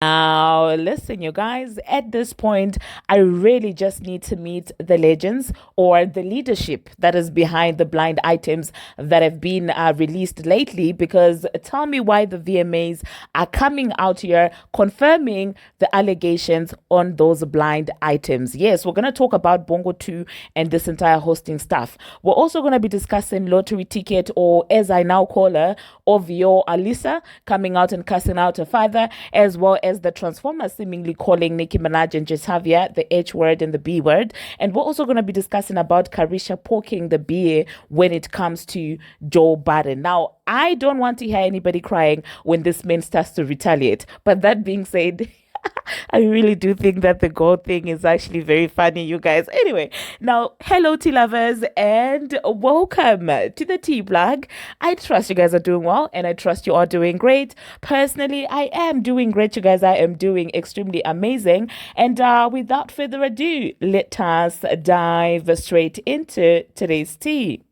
Now, listen, you guys, at this point, I really just need to meet the legends or the leadership that is behind the blind items that have been released lately. Because tell me why the VMAs are coming out here confirming the allegations on those blind items. Yes, we're going to talk about Bongo 2 and this entire hosting stuff. We're also going to be discussing lottery ticket, or as I now call her, Ovio Alisa, coming out and cussing out her father, as well as the Transformers seemingly calling Nicki Minaj and Jasavia the H word and the B word. And we're also going to be discussing about Carisha poking the bear when it comes to Joe Budden. Now, I don't want to hear anybody crying when this man starts to retaliate. But that being said, I really do think that the gold thing is actually very funny, you guys. Anyway, now, hello, tea lovers, and welcome to the tea blog. I trust you guys are doing well, and I trust you are doing great. Personally, I am doing great, you guys. I am doing extremely amazing. And without further ado, let us dive straight into today's tea.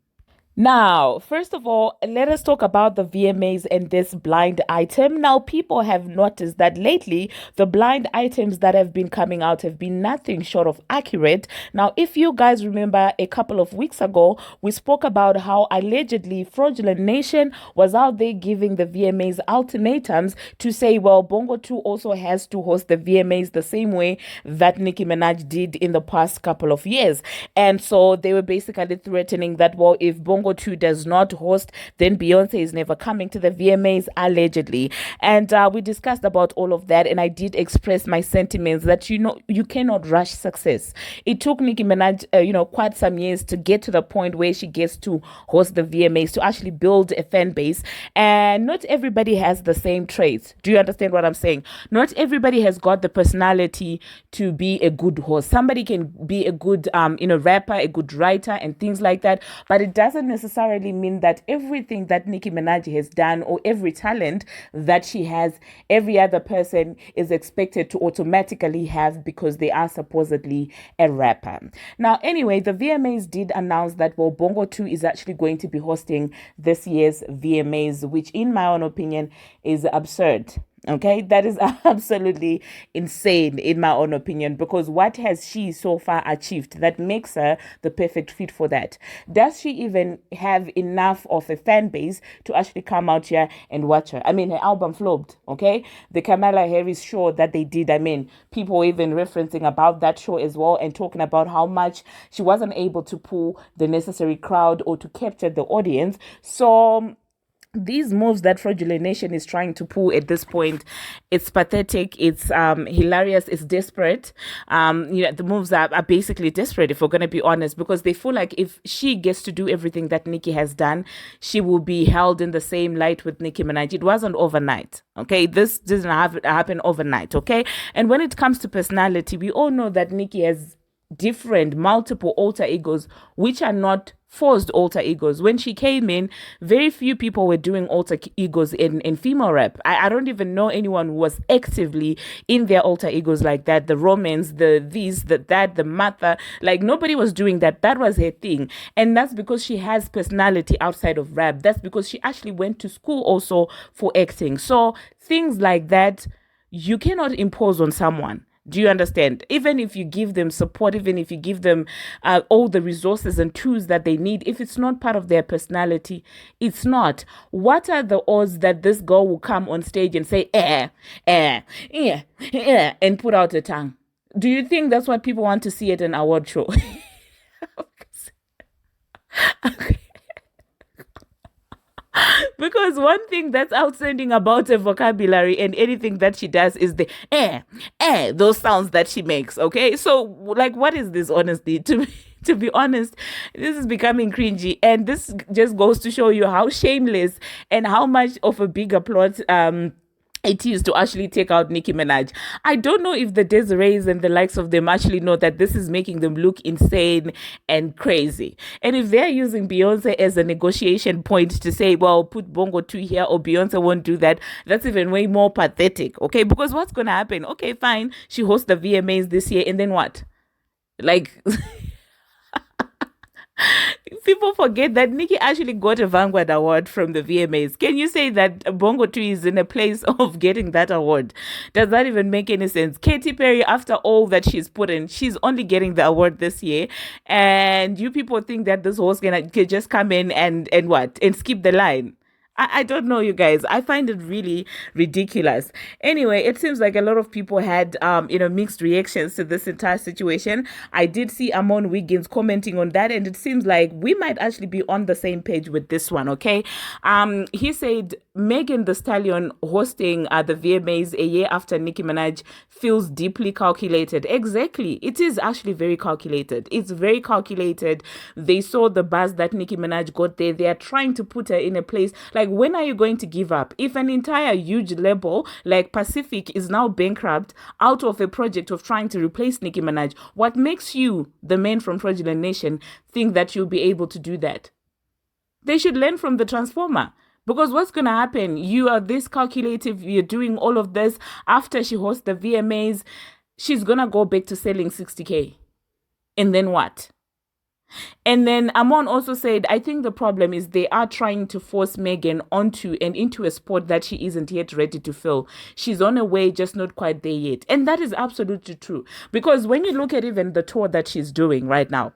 Now, first of all, let us talk about the VMAs and this blind item. Now, people have noticed that lately, the blind items that have been coming out have been nothing short of accurate. Now, if you guys remember a couple of weeks ago, we spoke about how allegedly Fraudulent Nation was out there giving the VMAs ultimatums to say, well, Bongo 2 also has to host the VMAs the same way that Nicki Minaj did in the past couple of years. And so they were basically threatening that, well, if Bongo 2 does not host, then Beyonce is never coming to the VMAs, allegedly. And we discussed about all of that, and I did express my sentiments that, you cannot rush success. It took Nicki Minaj, quite some years to get to the point where she gets to host the VMAs, to actually build a fan base. And not everybody has the same traits. Do you understand what I'm saying? Not everybody has got the personality to be a good host. Somebody can be a good, rapper, a good writer, and things like that, but it doesn't necessarily mean that everything that Nicki Minaj has done, or every talent that she has, every other person is expected to automatically have, because they are supposedly a rapper. Now, anyway, the VMAs did announce that, well, Bongo 2 is actually going to be hosting this year's VMAs, which in my own opinion is absurd. Okay, that is absolutely insane in my own opinion, because what has she so far achieved that makes her the perfect fit for that? Does she even have enough of a fan base to actually come out here and watch her? I mean, her album flopped, okay? The Kamala Harris show that they did, I mean, people even referencing about that show as well, and talking about how much she wasn't able to pull the necessary crowd or to capture the audience. So these moves that Fraudulent Nation is trying to pull at this point, it's pathetic, it's hilarious, it's desperate. The moves are basically desperate, if we're going to be honest, because they feel like if she gets to do everything that Nicki has done, she will be held in the same light with Nicki Minaj. It wasn't overnight, okay? This doesn't happen overnight, okay? And when it comes to personality, we all know that Nicki has multiple alter egos, which are not forced alter egos. When she came in, very few people were doing alter egos in female rap. I don't even know anyone who was actively in their alter egos like that. The Romans, the this, the that, the Martha, like nobody was doing that. That was her thing. And that's because she has personality outside of rap. That's because she actually went to school also for acting. So things like that, you cannot impose on someone. Do you understand? Even if you give them support, even if you give them all the resources and tools that they need, if it's not part of their personality, it's not. What are the odds that this girl will come on stage and say, and put out her tongue? Do you think that's what people want to see at an award show? Okay. Because one thing that's outstanding about her vocabulary and anything that she does is the those sounds that she makes. Okay, so like, what is this honesty? To be honest, this is becoming cringy, and this just goes to show you how shameless and how much of a bigger plot it is to actually take out Nicki Minaj. I don't know if the Desirees and the likes of them actually know that this is making them look insane and crazy. And if they're using Beyonce as a negotiation point to say, well, put Bongo 2 here or Beyonce won't do that, that's even way more pathetic, okay? Because what's going to happen? Okay, fine, she hosts the VMAs this year, and then what? Like... People forget that Nicki actually got a Vanguard Award from the VMAs. Can you say that Bongo 2 is in a place of getting that award? Does that even make any sense? Katy Perry, after all that she's put in, she's only getting the award this year. And you people think that this horse can just come in and what? And skip the line. I don't know, you guys. I find it really ridiculous. Anyway, it seems like a lot of people had, mixed reactions to this entire situation. I did see Armon Wiggins commenting on that, and it seems like we might actually be on the same page with this one, okay? He said, Megan Thee Stallion hosting the VMAs a year after Nicki Minaj feels deeply calculated. Exactly. It is actually very calculated. It's very calculated. They saw the buzz that Nicki Minaj got there. They are trying to put her in a place like, when are you going to give up? If an entire huge label like Pacific is now bankrupt out of a project of trying to replace Nicki Minaj, what makes you, the man from Fraudulent Nation, think that you'll be able to do that? They should learn from the Transformer. Because what's going to happen? You are this calculative, you're doing all of this. After she hosts the VMAs, she's going to go back to selling 60K. And then what? And then Armon also said, I think the problem is they are trying to force Megan onto and into a sport that she isn't yet ready to fill. She's on her way, just not quite there yet. And that is absolutely true. Because when you look at even the tour that she's doing right now,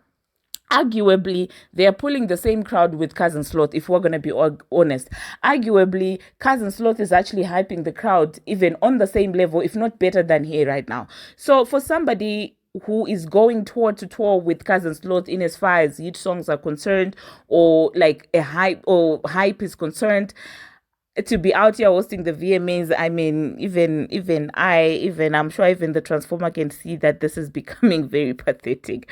arguably, they are pulling the same crowd with Cousin Sloth, if we're going to be honest. Arguably, Cousin Sloth is actually hyping the crowd even on the same level, if not better than here right now. So for somebody who is going tour to tour with Cousin Sloth in as far as hit songs are concerned, or like a hype is concerned, to be out here hosting the VMAs, I mean, I'm sure even the Transformer can see that this is becoming very pathetic.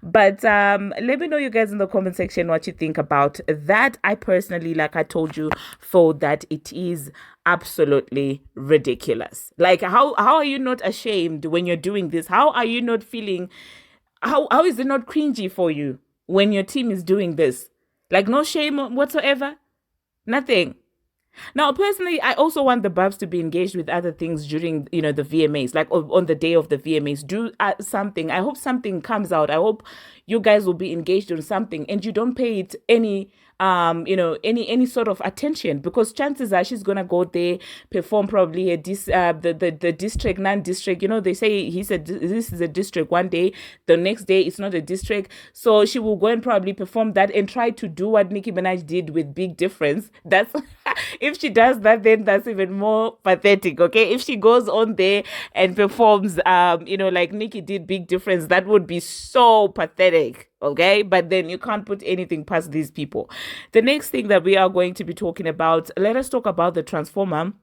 But let me know, you guys, in the comment section what you think about that. I personally, like I told you, thought that it is absolutely ridiculous. Like, how are you not ashamed when you're doing this? How are you not feeling, how is it not cringy for you when your team is doing this? Like, no shame whatsoever? Nothing. Now, personally, I also want the Babs to be engaged with other things during, the VMAs, like on the day of the VMAs. Do something. I hope something comes out. I hope you guys will be engaged on something, and you don't pay it any any sort of attention, because chances are she's gonna go there, perform probably the district, non-district. They say he said this is a district one day, the next day it's not a district. So she will go and probably perform that and try to do what Nicki Minaj did with Big Difference. That's if she does that, then that's even more pathetic. Okay, if she goes on there and performs like Nicki did Big Difference, that would be so pathetic. Okay, but then you can't put anything past these people. The next thing that we are going to be talking about, let us talk about the Transformer.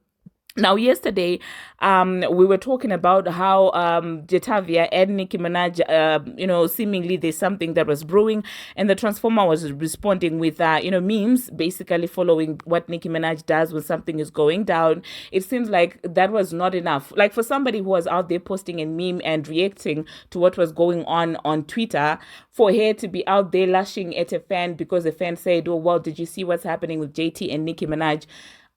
Now, yesterday, we were talking about how Jetavia and Nicki Minaj, seemingly there's something that was brewing, and the Transformer was responding with, memes, basically following what Nicki Minaj does when something is going down. It seems like that was not enough. Like, for somebody who was out there posting a meme and reacting to what was going on Twitter, for her to be out there lashing at a fan because a fan said, oh, well, did you see what's happening with JT and Nicki Minaj?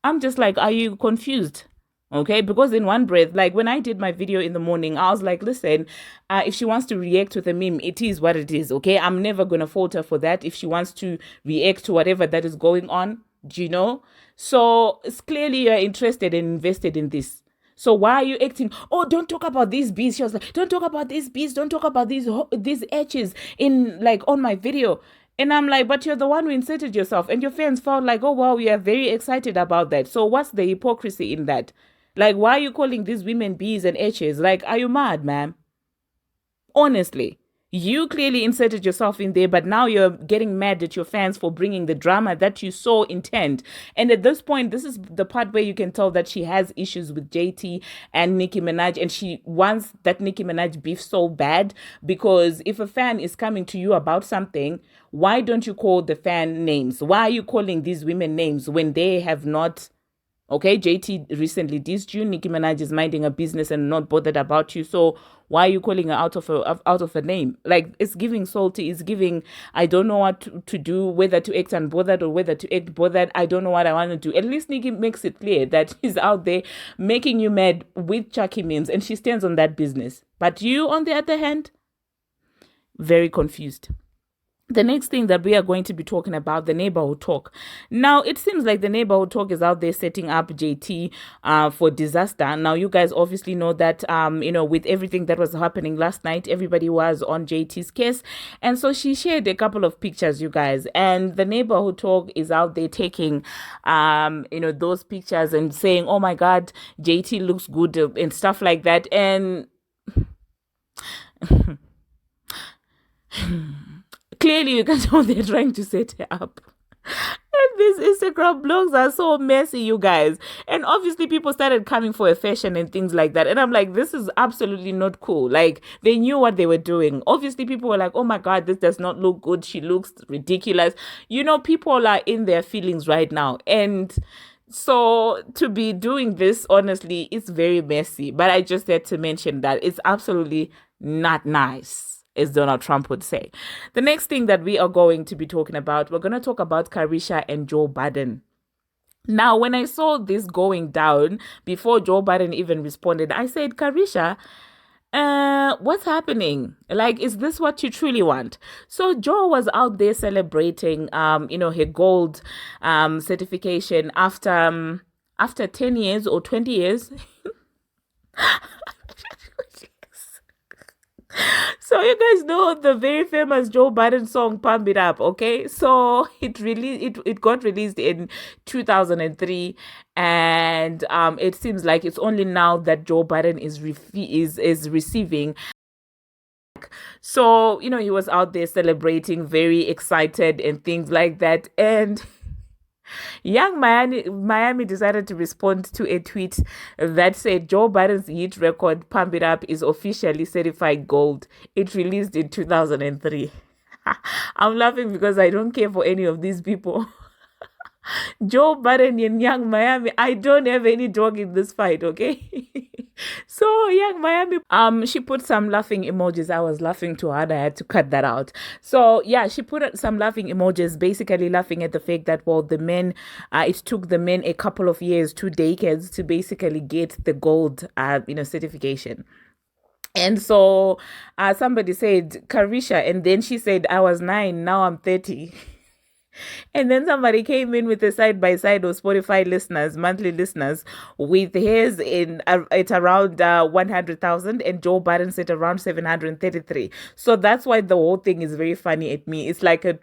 I'm just like, are you confused? Okay, because in one breath, like when I did my video in the morning, I was like, listen, if she wants to react with a meme, it is what it is. Okay, I'm never going to fault her for that. If she wants to react to whatever that is going on, so it's clearly you're interested and invested in this. So why are you acting? Oh, don't talk about these bees. She was like, don't talk about these bees. Don't talk about these etches in on my video. And I'm like, but you're the one who inserted yourself, and your fans felt like, oh, wow, we are very excited about that. So what's the hypocrisy in that? Like, why are you calling these women bees and etches? Like, are you mad, ma'am? Honestly, you clearly inserted yourself in there, but now you're getting mad at your fans for bringing the drama that you so intend. And at this point, this is the part where you can tell that she has issues with JT and Nicki Minaj, and she wants that Nicki Minaj beef so bad, because if a fan is coming to you about something, why don't you call the fan names? Why are you calling these women names when they have not? Okay, JT recently dissed you. Nicki Minaj is minding her business and not bothered about you. So why are you calling her out of a name? Like, it's giving salty. It's giving, I don't know what to do, whether to act unbothered or whether to act bothered. I don't know what I want to do. At least Nicki makes it clear that she's out there making you mad with Chucky memes, and she stands on that business. But you, on the other hand, very confused. The next thing that we are going to be talking about, the neighborhood talk. Now, it seems like the neighborhood talk is out there setting up JT for disaster. Now, you guys obviously know that, with everything that was happening last night, everybody was on JT's case. And so she shared a couple of pictures, you guys. And the neighborhood talk is out there taking, those pictures and saying, oh my God, JT looks good and stuff like that. And clearly, you can tell they're trying to set her up. And these Instagram blogs are so messy, you guys. And obviously, people started coming for a fashion and things like that. And I'm like, this is absolutely not cool. Like, they knew what they were doing. Obviously, people were like, oh my God, this does not look good. She looks ridiculous. People are in their feelings right now. And so to be doing this, honestly, it's very messy. But I just had to mention that it's absolutely not nice, as Donald Trump would say. The next thing that we are going to be talking about, we're going to talk about Carisha and Joe Budden. Now, when I saw this going down, before Joe Budden even responded, I said, Carisha, what's happening? Like, is this what you truly want? So Joe was out there celebrating, her gold certification after 10 years or 20 years. So you guys know the very famous Joe Budden song "Pump It Up," okay? So it got released in 2003, and it seems like it's only now that Joe Budden is receiving. So he was out there celebrating, very excited and things like that, and Young Miami decided to respond to a tweet that said Joe Biden's hit record "Pump It Up" is officially certified gold. It released in 2003. I'm laughing because I don't care for any of these people. Joe Budden and Young Miami, I don't have any dog in this fight, okay? So Young Miami, she put some laughing emojis. I was laughing too hard. I had to cut that out. So yeah, she put some laughing emojis, basically laughing at the fact that, well, the men, it took the men a couple of years, 2 decades, to basically get the gold, certification. And so somebody said, Karisha, and then she said, I was 9, now I'm 30. And then somebody came in with a side by side of Spotify listeners, monthly listeners, with his at around 100,000, and Joe Biden's at around 733. So that's why the whole thing is very funny at me. It's like a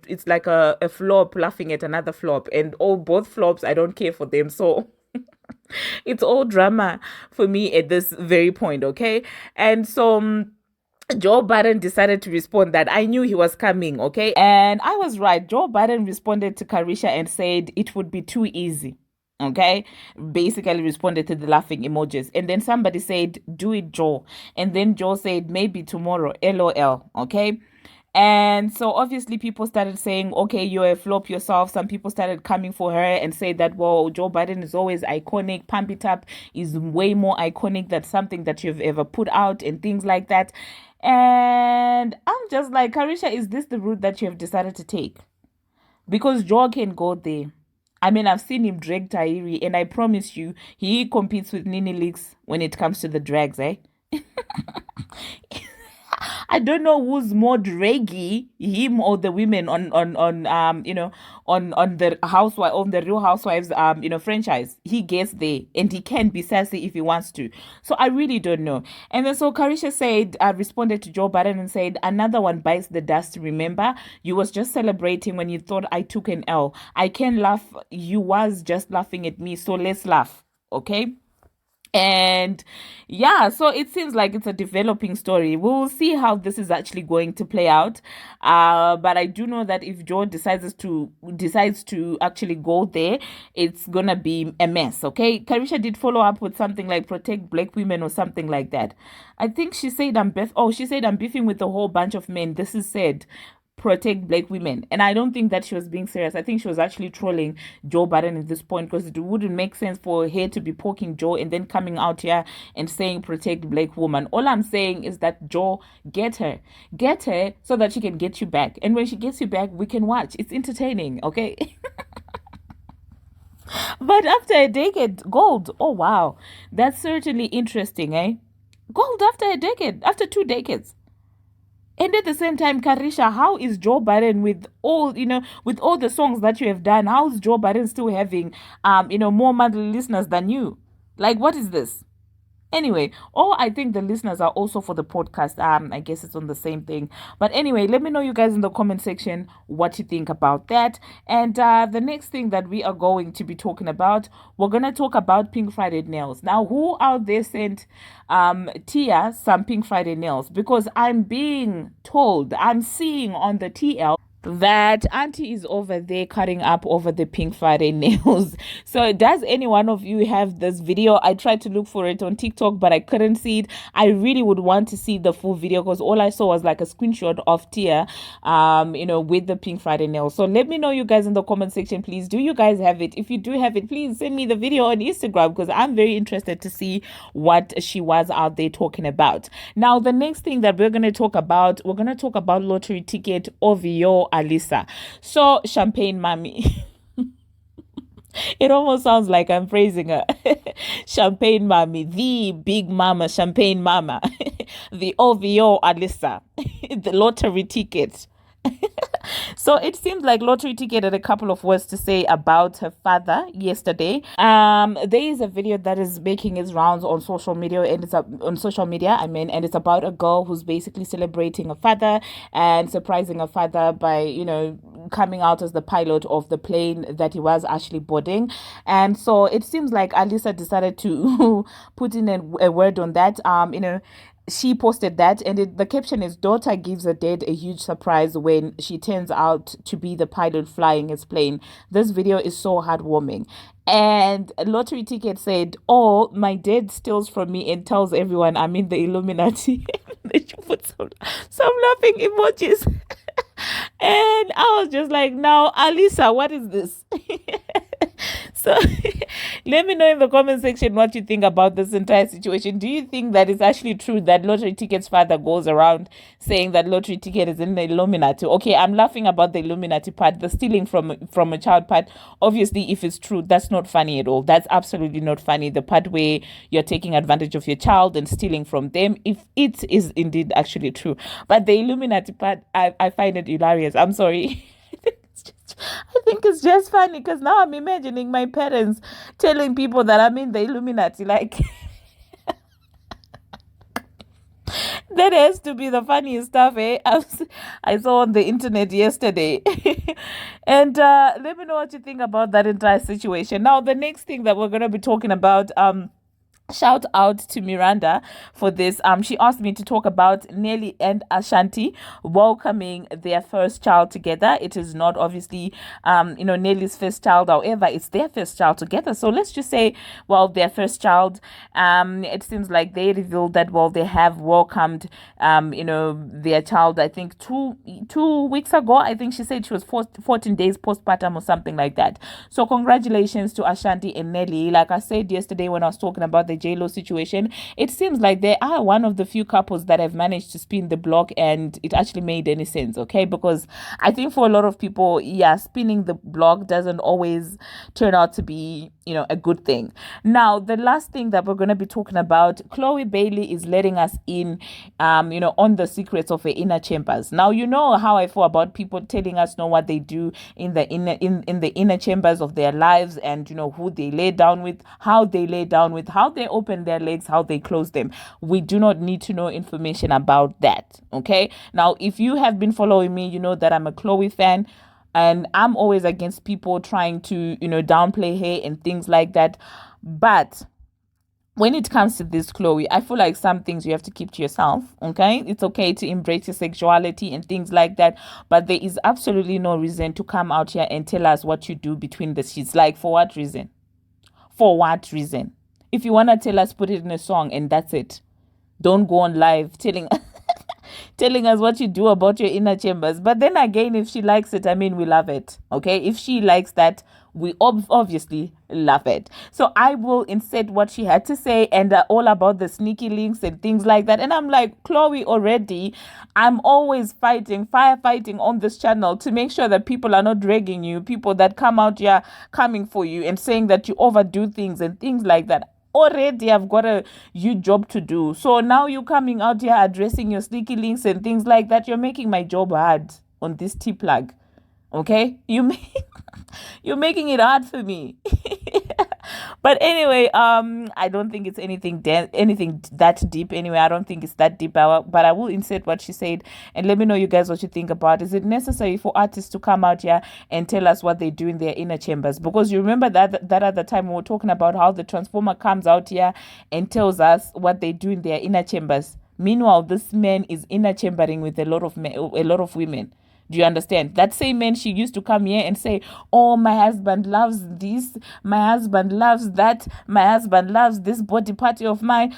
flop laughing at another flop, and both flops, I don't care for them. So it's all drama for me at this very point, okay? And so Joe Budden decided to respond that I knew he was coming, okay? And I was right. Joe Budden responded to Karisha and said it would be too easy, okay? Basically responded to the laughing emojis. And then somebody said, do it, Joe. And then Joe said, maybe tomorrow, LOL, okay? And so obviously people started saying, okay, you're a flop yourself. Some people started coming for her and say that, well, Joe Budden is always iconic. Pump It Up is way more iconic than something that you've ever put out and things like that. And I'm just like, Karisha, is this the route that you have decided to take? Because Joe can go there. I mean, I've seen him drag Tahiri, and I promise you, he competes with Nini Leaks when it comes to the drags, eh? I don't know who's more draggy, him or the women on the housewife, on the Real Housewives franchise. He gets there, and he can be sassy if he wants to. So I really don't know. And then so Karisha said, responded to Joe Budden and said, another one bites the dust. Remember, you was just celebrating when you thought I took an L. I can laugh. You was just laughing at me, so let's laugh, okay? And yeah, so it seems like it's a developing story. We'll see how this is actually going to play out. But I do know that if Joe decides to actually go there, it's gonna be a mess. Okay, Karisha did follow up with something like protect black women or something like that. I think she said she said I'm beefing with a whole bunch of men. This is said protect black women, and I don't think that she was being serious. I think she was actually trolling Joe Budden at this point, because it wouldn't make sense for her to be poking Joe and then coming out here and saying protect black woman. All I'm saying is that Joe, get her so that she can get you back, and when she gets you back, we can watch. It's entertaining, okay? But after a decade, gold, oh wow, that's certainly interesting, eh? Gold after a decade, after 2 decades. And at the same time, Karisha, how is Joe Budden with all, with all the songs that you have done? How is Joe Budden still having, more monthly listeners than you? Like, what is this? Anyway, or I think the listeners are also for the podcast. I guess it's on the same thing. But anyway, let me know, you guys, in the comment section what you think about that. And the next thing that we are going to be talking about, we're gonna talk about Pink Friday nails. Now, who out there sent Tia some Pink Friday nails? Because I'm being told, I'm seeing on the TL that auntie is over there cutting up over the Pink Friday nails. So does any one of you have this video? I tried to look for it on TikTok, but I couldn't see it. I really would want to see the full video because all I saw was like a screenshot of Tia, with the Pink Friday nails. So let me know, you guys, in the comment section, please. Do you guys have it? If you do have it, please send me the video on Instagram because I'm very interested to see what she was out there talking about. Now, the next thing that we're going to talk about, lottery ticket OVO Alisa. So, Champagne Mommy. It almost sounds like I'm praising her. Champagne Mommy, the big mama, Champagne Mama, the OVO Alisa, the lottery ticket. So it seems like lottery ticket had a couple of words to say about her father yesterday. There is a video that is making its rounds on social media, and and it's about a girl who's basically celebrating her father and surprising her father by, coming out as the pilot of the plane that he was actually boarding. And so it seems like Alisa decided to put in a word on that. She posted that, and the caption is, daughter gives her dad a huge surprise when she turns out to be the pilot flying his plane. This video is so heartwarming. And lottery ticket said, oh, my dad steals from me and tells everyone I'm in the Illuminati. They should put some laughing emojis. And I was just like, now, Alisa, what is this? So let me know in the comment section what you think about this entire situation. Do you think that it's actually true that lottery ticket's father goes around saying that lottery ticket is in the Illuminati? Okay, I'm laughing about the Illuminati part, the stealing from a child part. Obviously, if it's true, that's not funny at all. That's absolutely not funny. The part where you're taking advantage of your child and stealing from them, if it is indeed actually true. But the Illuminati part, I find it hilarious. I'm sorry. I think it's just funny because now I'm imagining my parents telling people that I'm in the Illuminati. Like, that has to be the funniest stuff, eh? I saw on the internet yesterday. And let me know what you think about that entire situation. Now, the next thing that we're going to be talking about, shout out to Miranda for this. She asked me to talk about Nelly and Ashanti welcoming their first child together. It is not obviously Nelly's first child, however it's their first child together, so let's just say, well, their first child. It seems like they revealed that, well, they have welcomed their child, I think 2 weeks ago. I think she said she was 14 days postpartum or something like that. So congratulations to Ashanti and Nelly. Like I said yesterday when I was talking about the J-Lo situation, it seems like they are one of the few couples that have managed to spin the block and it actually made any sense, okay? Because I think for a lot of people, spinning the block doesn't always turn out to be, a good thing. Now, the last thing that we're going to be talking about, Chloe Bailey is letting us in, on the secrets of her inner chambers. Now, you know how I feel about people telling us know what they do in the inner chambers of their lives, and who they lay down with, how they lay down with, how they open their legs, how they close them. We do not need to know information about that, okay? Now, if you have been following me, you know that I'm a Chloe fan, and I'm always against people trying to, downplay her and things like that. But when it comes to this, Chloe, I feel like some things you have to keep to yourself, okay? It's okay to embrace your sexuality and things like that, but there is absolutely no reason to come out here and tell us what you do between the sheets. Like, for what reason? For what reason? If you want to tell us, put it in a song and that's it. Don't go on live telling us what you do about your inner chambers. But then again, if she likes it, we love it, okay? If she likes that, we obviously love it. So I will insert what she had to say, and all about the sneaky links and things like that. And I'm like, Chloe, already, I'm always firefighting on this channel to make sure that people are not dragging you, people that come out here coming for you and saying that you overdo things and things like that. Already I've got a huge job to do. So now you coming out here addressing your sneaky links and things like that. You're making my job hard on this T plug. Okay? You're making it hard for me. But anyway, I don't think it's anything that deep. Anyway, I don't think it's that deep. But I will insert what she said and let me know, you guys, what you think about. Is it necessary for artists to come out here and tell us what they do in their inner chambers? Because you remember that at the time we were talking about how the transformer comes out here and tells us what they do in their inner chambers. Meanwhile, this man is inner chambering with a lot of women. Do you understand? That same man, she used to come here and say, oh, my husband loves this, my husband loves that, my husband loves this body part of mine.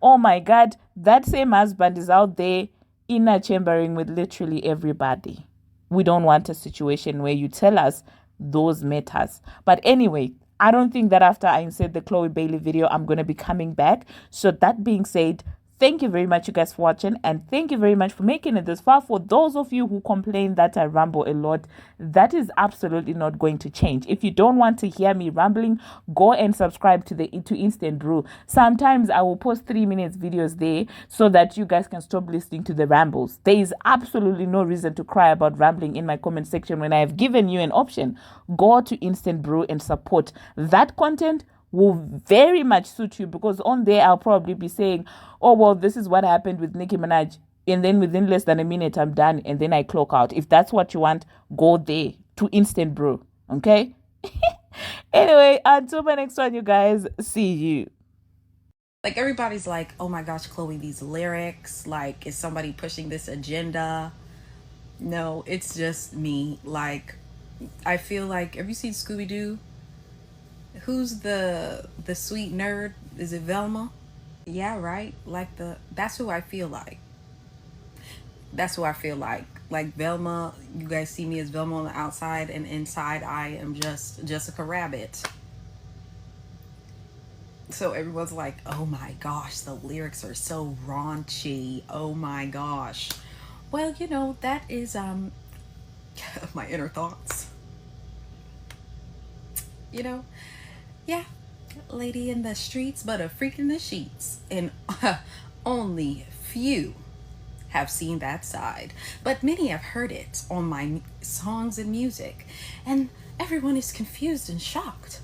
Oh my God, that same husband is out there inner chambering with literally everybody. We don't want a situation where you tell us those matters. But anyway, I don't think that after I insert the Chloe Bailey video, I'm going to be coming back. So that being said, thank you very much, you guys, for watching, and thank you very much for making it this far. For those of you who complain that I ramble a lot, that is absolutely not going to change. If you don't want to hear me rambling, go and subscribe to Instant Brew. Sometimes I will post 3 minutes videos there so that you guys can stop listening to the rambles. There is absolutely no reason to cry about rambling in my comment section when I have given you an option. Go to Instant Brew and support that content. Will very much suit you, because on there I'll probably be saying, oh well, this is what happened with Nicki Minaj, and then within less than a minute I'm done and then I clock out. If that's what you want, go there to Instant Brew. Okay. Anyway, until my next one, you guys, see you. Like, everybody's like, oh my gosh, Chloe, these lyrics, like, is somebody pushing this agenda? No, it's just me. Like, I feel like, have you seen Scooby-Doo? Who's the sweet nerd? Is it Velma? Yeah, right. Like, that's who I feel like. That's who I feel like. Like Velma, you guys see me as Velma on the outside, and inside I am just Jessica Rabbit. So everyone's like, oh my gosh, the lyrics are so raunchy. Oh my gosh. Well, you know, that is my inner thoughts. You know? Yeah, lady in the streets, but a freak in the sheets. And only few have seen that side. But many have heard it on my songs and music. And everyone is confused and shocked.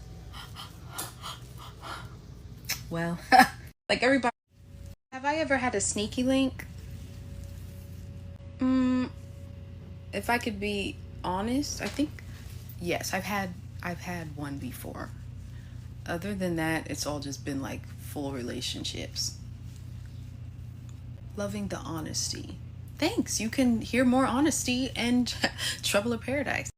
Well, like everybody. Have I ever had a sneaky link? If I could be honest, I think yes, I've had one before. Other than that, it's all just been like full relationships. Loving the honesty. Thanks. You can hear more honesty and Trouble of Paradise.